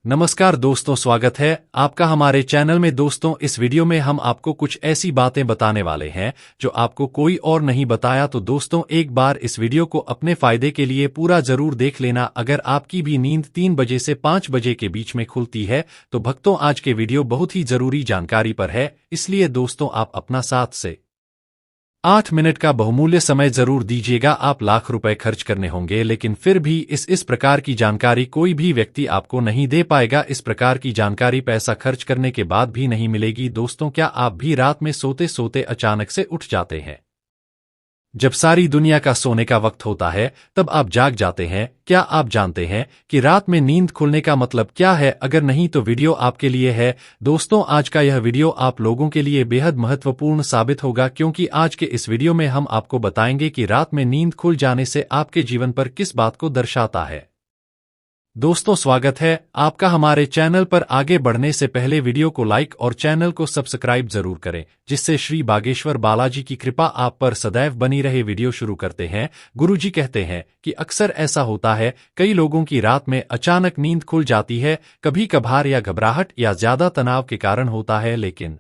नमस्कार दोस्तों, स्वागत है आपका हमारे चैनल में। दोस्तों, इस वीडियो में हम आपको कुछ ऐसी बातें बताने वाले हैं जो आपको कोई और नहीं बताया। तो दोस्तों, एक बार इस वीडियो को अपने फायदे के लिए पूरा जरूर देख लेना। अगर आपकी भी नींद 3 बजे से 5 बजे के बीच में खुलती है तो भक्तों, आज के वीडियो बहुत ही जरूरी जानकारी पर है। इसलिए दोस्तों, आप अपना 7 से 8 मिनट का बहुमूल्य समय जरूर दीजिएगा। आप लाख रुपए खर्च करने होंगे, लेकिन फिर भी इस प्रकार की जानकारी कोई भी व्यक्ति आपको नहीं दे पाएगा। इस प्रकार की जानकारी पैसा खर्च करने के बाद भी नहीं मिलेगी। दोस्तों, क्या आप भी रात में सोते सोते अचानक से उठ जाते हैं? जब सारी दुनिया का सोने का वक्त होता है तब आप जाग जाते हैं। क्या आप जानते हैं कि रात में नींद खुलने का मतलब क्या है? अगर नहीं तो वीडियो आपके लिए है। दोस्तों, आज का यह वीडियो आप लोगों के लिए बेहद महत्वपूर्ण साबित होगा, क्योंकि आज के इस वीडियो में हम आपको बताएंगे कि रात में नींद खुल जाने से आपके जीवन पर किस बात को दर्शाता है। दोस्तों, स्वागत है आपका हमारे चैनल पर। आगे बढ़ने से पहले वीडियो को लाइक और चैनल को सब्सक्राइब जरूर करें, जिससे श्री बागेश्वर बालाजी की कृपा आप पर सदैव बनी रहे। वीडियो शुरू करते हैं। गुरुजी कहते हैं कि अक्सर ऐसा होता है, कई लोगों की रात में अचानक नींद खुल जाती है। कभी कभार या घबराहट या ज्यादा तनाव के कारण होता है, लेकिन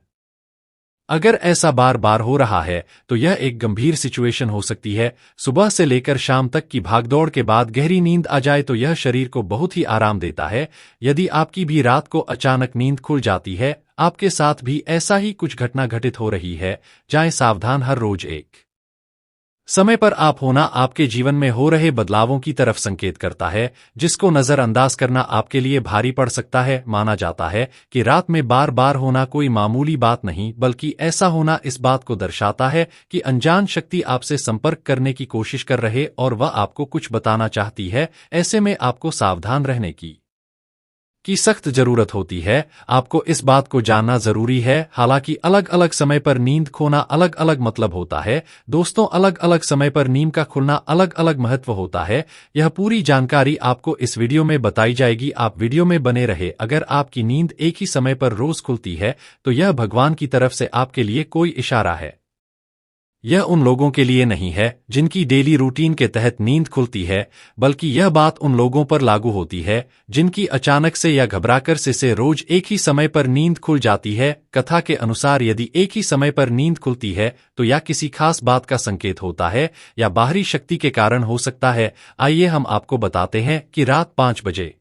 अगर ऐसा बार बार हो रहा है तो यह एक गंभीर सिचुएशन हो सकती है। सुबह से लेकर शाम तक की भागदौड़ के बाद गहरी नींद आ जाए तो यह शरीर को बहुत ही आराम देता है। यदि आपकी भी रात को अचानक नींद खुल जाती है, आपके साथ भी ऐसा ही कुछ घटना घटित हो रही है, जाएं सावधान। हर रोज एक समय पर आप होना आपके जीवन में हो रहे बदलावों की तरफ संकेत करता है, जिसको नजरअंदाज करना आपके लिए भारी पड़ सकता है। माना जाता है कि रात में बार बार होना कोई मामूली बात नहीं, बल्कि ऐसा होना इस बात को दर्शाता है कि अनजान शक्ति आपसे संपर्क करने की कोशिश कर रहे और वह आपको कुछ बताना चाहती है। ऐसे में आपको सावधान रहने की सख्त जरूरत होती है। आपको इस बात को जानना जरूरी है। हालांकि अलग अलग समय पर नींद खोना अलग अलग मतलब होता है। दोस्तों, अलग अलग समय पर नींद का खुलना अलग अलग महत्व होता है। यह पूरी जानकारी आपको इस वीडियो में बताई जाएगी। आप वीडियो में बने रहे। अगर आपकी नींद एक ही समय पर रोज खुलती है तो यह भगवान की तरफ से आपके लिए कोई इशारा है। यह उन लोगों के लिए नहीं है जिनकी डेली रूटीन के तहत नींद खुलती है, बल्कि यह बात उन लोगों पर लागू होती है जिनकी अचानक से या घबराकर से रोज एक ही समय पर नींद खुल जाती है। कथा के अनुसार यदि एक ही समय पर नींद खुलती है तो या किसी खास बात का संकेत होता है या बाहरी शक्ति के कारण हो सकता है। आइए हम आपको बताते हैं कि रात 5 बजे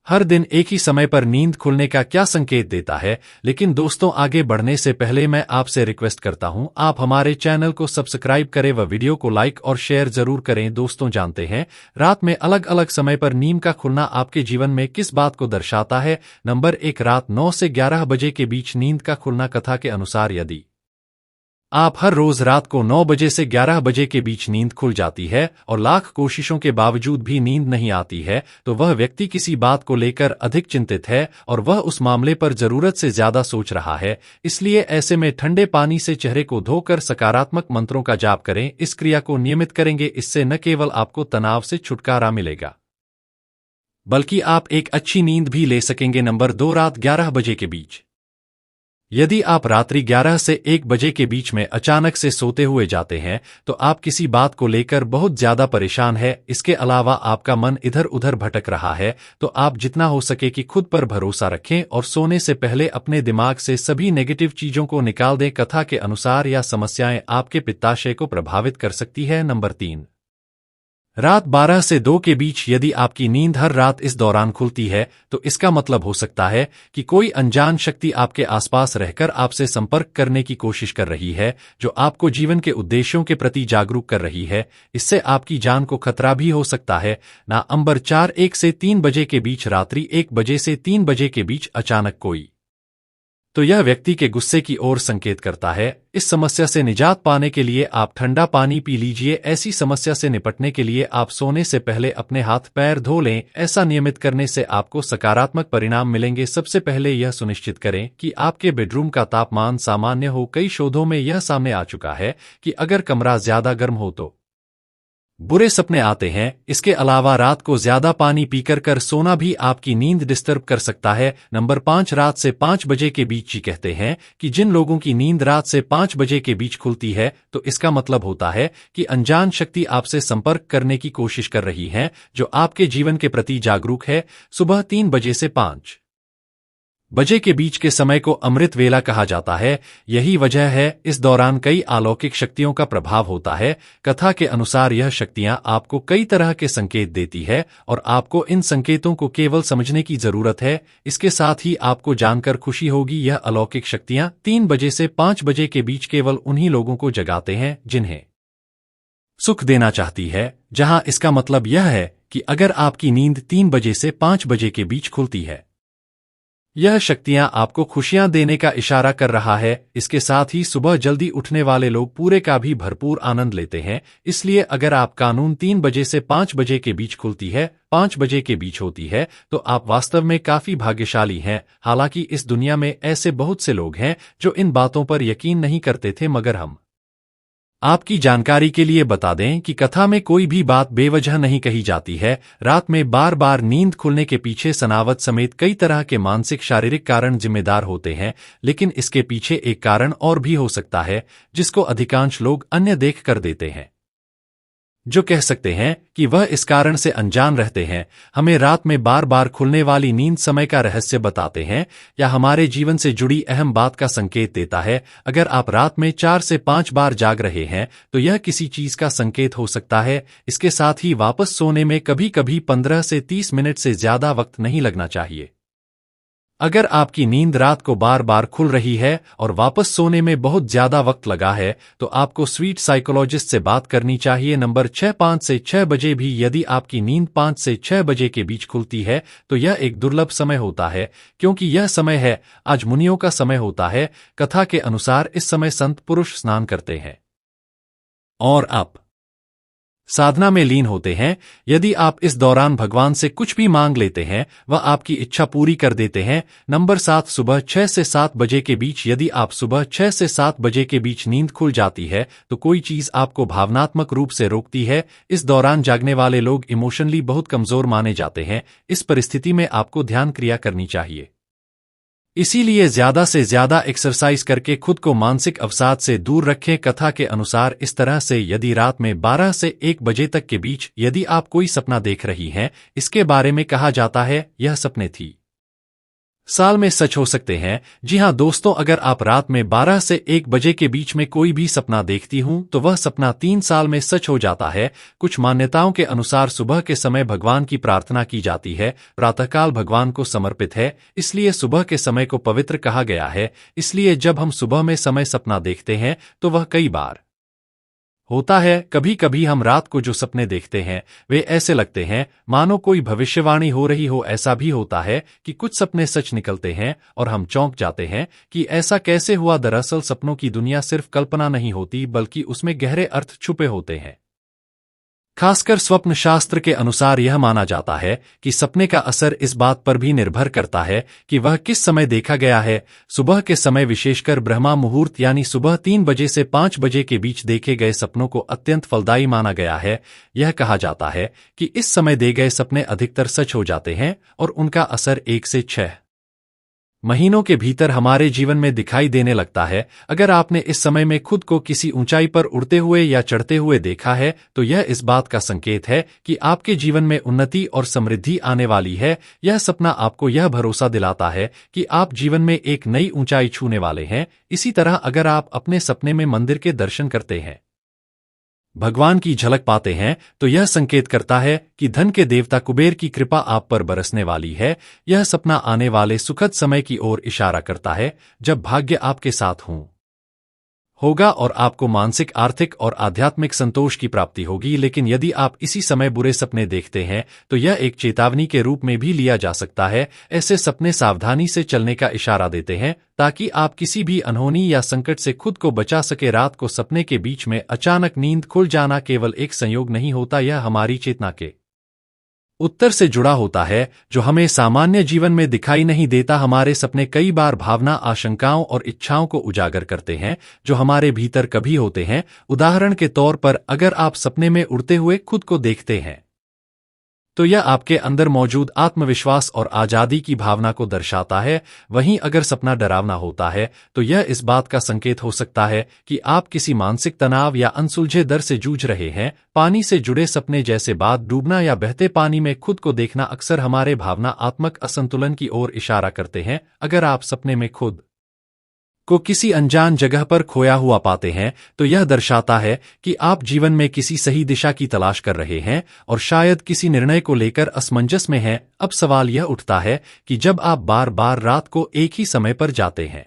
हर दिन एक ही समय पर नींद खुलने का क्या संकेत देता है। लेकिन दोस्तों, आगे बढ़ने से पहले मैं आपसे रिक्वेस्ट करता हूं, आप हमारे चैनल को सब्सक्राइब करें व वीडियो को लाइक और शेयर जरूर करें। दोस्तों, जानते हैं रात में अलग अलग समय पर नींद का खुलना आपके जीवन में किस बात को दर्शाता है। नंबर 1, रात 9 से 11 बजे के बीच नींद का खुलना। कथा के अनुसार यदि आप हर रोज रात को 9 बजे से 11 बजे के बीच नींद खुल जाती है और लाख कोशिशों के बावजूद भी नींद नहीं आती है, तो वह व्यक्ति किसी बात को लेकर अधिक चिंतित है और वह उस मामले पर जरूरत से ज्यादा सोच रहा है। इसलिए ऐसे में ठंडे पानी से चेहरे को धोकर सकारात्मक मंत्रों का जाप करें। इस क्रिया को नियमित करेंगे, इससे न केवल आपको तनाव से छुटकारा मिलेगा, बल्कि आप एक अच्छी नींद भी ले सकेंगे। नंबर 2, रात 11 बजे के बीच यदि आप रात्रि 11 से 1 बजे के बीच में अचानक से सोते हुए जाते हैं तो आप किसी बात को लेकर बहुत ज्यादा परेशान है। इसके अलावा आपका मन इधर उधर भटक रहा है, तो आप जितना हो सके कि खुद पर भरोसा रखें और सोने से पहले अपने दिमाग से सभी नेगेटिव चीजों को निकाल दें। कथा के अनुसार यह समस्याएं आपके पित्ताशय को प्रभावित कर सकती है। नंबर 3, रात 12 से 2 के बीच यदि आपकी नींद हर रात इस दौरान खुलती है तो इसका मतलब हो सकता है कि कोई अनजान शक्ति आपके आसपास रहकर आपसे संपर्क करने की कोशिश कर रही है, जो आपको जीवन के उद्देश्यों के प्रति जागरूक कर रही है। इससे आपकी जान को खतरा भी हो सकता है। नंबर 4, 1 से 3 बजे के बीच रात्रि 1 बजे से 3 बजे के बीच अचानक कोई तो यह व्यक्ति के गुस्से की ओर संकेत करता है। इस समस्या से निजात पाने के लिए आप ठंडा पानी पी लीजिए। ऐसी समस्या से निपटने के लिए आप सोने से पहले अपने हाथ पैर धो लें। ऐसा नियमित करने से आपको सकारात्मक परिणाम मिलेंगे। सबसे पहले यह सुनिश्चित करें कि आपके बेडरूम का तापमान सामान्य हो। कई शोधों में यह सामने आ चुका है कि अगर कमरा ज्यादा गर्म हो तो बुरे सपने आते हैं। इसके अलावा रात को ज्यादा पानी पीकर कर सोना भी आपकी नींद डिस्टर्ब कर सकता है। नंबर 5, रात से 5 बजे के बीच। जी कहते हैं कि जिन लोगों की नींद रात से 5 बजे के बीच खुलती है तो इसका मतलब होता है कि अनजान शक्ति आपसे संपर्क करने की कोशिश कर रही है, जो आपके जीवन के प्रति जागरूक है। सुबह 3 बजे से 5 बजे के बीच के समय को अमृत वेला कहा जाता है। यही वजह है इस दौरान कई अलौकिक शक्तियों का प्रभाव होता है। कथा के अनुसार यह शक्तियां आपको कई तरह के संकेत देती है और आपको इन संकेतों को केवल समझने की जरूरत है। इसके साथ ही आपको जानकर खुशी होगी, यह अलौकिक शक्तियां 3 बजे से 5 बजे के बीच केवल उन्हीं लोगों को जगाते हैं जिन्हें सुख देना चाहती है। जहां इसका मतलब यह है कि अगर आपकी नींद 3 बजे से 5 बजे के बीच खुलती है, यह शक्तियां आपको खुशियां देने का इशारा कर रहा है। इसके साथ ही सुबह जल्दी उठने वाले लोग पूरे का भी भरपूर आनंद लेते हैं। इसलिए अगर आप कानून 3 बजे से 5 बजे के बीच खुलती है, 5 बजे के बीच होती है, तो आप वास्तव में काफी भाग्यशाली हैं। हालांकि इस दुनिया में ऐसे बहुत से लोग हैं जो इन बातों पर यकीन नहीं करते थे, मगर हम आपकी जानकारी के लिए बता दें कि कथा में कोई भी बात बेवजह नहीं कही जाती है। रात में बार बार नींद खुलने के पीछे सनावत समेत कई तरह के मानसिक शारीरिक कारण जिम्मेदार होते हैं, लेकिन इसके पीछे एक कारण और भी हो सकता है जिसको अधिकांश लोग अन्य देख कर देते हैं, जो कह सकते हैं कि वह इस कारण से अनजान रहते हैं। हमें रात में बार बार खुलने वाली नींद समय का रहस्य बताते हैं या हमारे जीवन से जुड़ी अहम बात का संकेत देता है। अगर आप रात में 4 से 5 बार जाग रहे हैं तो यह किसी चीज का संकेत हो सकता है। इसके साथ ही वापस सोने में कभी कभी 15 से 30 मिनट से ज्यादा वक्त नहीं लगना चाहिए। अगर आपकी नींद रात को बार बार खुल रही है और वापस सोने में बहुत ज्यादा वक्त लगा है तो आपको स्वीट साइकोलॉजिस्ट से बात करनी चाहिए। नंबर 6, 5 से 6 बजे भी। यदि आपकी नींद 5 से 6 बजे के बीच खुलती है तो यह एक दुर्लभ समय होता है, क्योंकि यह समय है आज मुनियों का समय होता है। कथा के अनुसार इस समय संत पुरुष स्नान करते हैं और आप साधना में लीन होते हैं। यदि आप इस दौरान भगवान से कुछ भी मांग लेते हैं, वह आपकी इच्छा पूरी कर देते हैं। नंबर 7, सुबह 6 से 7 बजे के बीच। यदि आप सुबह 6 से 7 बजे के बीच नींद खुल जाती है तो कोई चीज आपको भावनात्मक रूप से रोकती है। इस दौरान जागने वाले लोग इमोशनली बहुत कमजोर माने जाते हैं। इस परिस्थिति में आपको ध्यान क्रिया करनी चाहिए, इसीलिए ज्यादा से ज्यादा एक्सरसाइज करके खुद को मानसिक अवसाद से दूर रखें। कथा के अनुसार इस तरह से यदि रात में 12 से 1 बजे तक के बीच यदि आप कोई सपना देख रही हैं, इसके बारे में कहा जाता है यह सपने थी साल में सच हो सकते हैं। जी हां दोस्तों, अगर आप रात में 12 से 1 बजे के बीच में कोई भी सपना देखती हूं तो वह सपना 3 साल में सच हो जाता है। कुछ मान्यताओं के अनुसार सुबह के समय भगवान की प्रार्थना की जाती है। प्रातःकाल भगवान को समर्पित है, इसलिए सुबह के समय को पवित्र कहा गया है। इसलिए जब हम सुबह में समय सपना देखते हैं तो वह कई बार होता है। कभी कभी हम रात को जो सपने देखते हैं वे ऐसे लगते हैं मानो कोई भविष्यवाणी हो रही हो। ऐसा भी होता है कि कुछ सपने सच निकलते हैं और हम चौंक जाते हैं कि ऐसा कैसे हुआ। दरअसल सपनों की दुनिया सिर्फ कल्पना नहीं होती, बल्कि उसमें गहरे अर्थ छुपे होते हैं। खासकर स्वप्न शास्त्र के अनुसार यह माना जाता है कि सपने का असर इस बात पर भी निर्भर करता है कि वह किस समय देखा गया है। सुबह के समय, विशेषकर ब्रह्मा मुहूर्त यानी सुबह 3 बजे से 5 बजे के बीच देखे गए सपनों को अत्यंत फलदायी माना गया है। यह कहा जाता है कि इस समय दे गए सपने अधिकतर सच हो जाते हैं और उनका असर 1 से 6 महीनों के भीतर हमारे जीवन में दिखाई देने लगता है। अगर आपने इस समय में खुद को किसी ऊंचाई पर उड़ते हुए या चढ़ते हुए देखा है तो यह इस बात का संकेत है कि आपके जीवन में उन्नति और समृद्धि आने वाली है। यह सपना आपको यह भरोसा दिलाता है कि आप जीवन में एक नई ऊंचाई छूने वाले हैं। इसी तरह अगर आप अपने सपने में मंदिर के दर्शन करते हैं, भगवान की झलक पाते हैं, तो यह संकेत करता है कि धन के देवता कुबेर की कृपा आप पर बरसने वाली है। यह सपना आने वाले सुखद समय की ओर इशारा करता है जब भाग्य आपके साथ होगा और आपको मानसिक, आर्थिक और आध्यात्मिक संतोष की प्राप्ति होगी। लेकिन यदि आप इसी समय बुरे सपने देखते हैं तो यह एक चेतावनी के रूप में भी लिया जा सकता है। ऐसे सपने सावधानी से चलने का इशारा देते हैं ताकि आप किसी भी अनहोनी या संकट से खुद को बचा सके। रात को सपने के बीच में अचानक नींद खुल जाना केवल एक संयोग नहीं होता, यह हमारी चेतना के उत्तर से जुड़ा होता है, जो हमें सामान्य जीवन में दिखाई नहीं देता। हमारे सपने कई बार भावना, आशंकाओं और इच्छाओं को उजागर करते हैं, जो हमारे भीतर कभी होते हैं। उदाहरण के तौर पर, अगर आप सपने में उड़ते हुए खुद को देखते हैं, तो यह आपके अंदर मौजूद आत्मविश्वास और आजादी की भावना को दर्शाता है। वहीं अगर सपना डरावना होता है, तो यह इस बात का संकेत हो सकता है कि आप किसी मानसिक तनाव या अनसुलझे डर से जूझ रहे हैं। पानी से जुड़े सपने, जैसे बात डूबना या बहते पानी में खुद को देखना, अक्सर हमारे भावनात्मक असंतुलन की ओर इशारा करते हैं। अगर आप सपने में खुद को किसी अनजान जगह पर खोया हुआ पाते हैं, तो यह दर्शाता है कि आप जीवन में किसी सही दिशा की तलाश कर रहे हैं और शायद किसी निर्णय को लेकर असमंजस में हैं। अब सवाल यह उठता है कि जब आप बार बार रात को एक ही समय पर जाते हैं,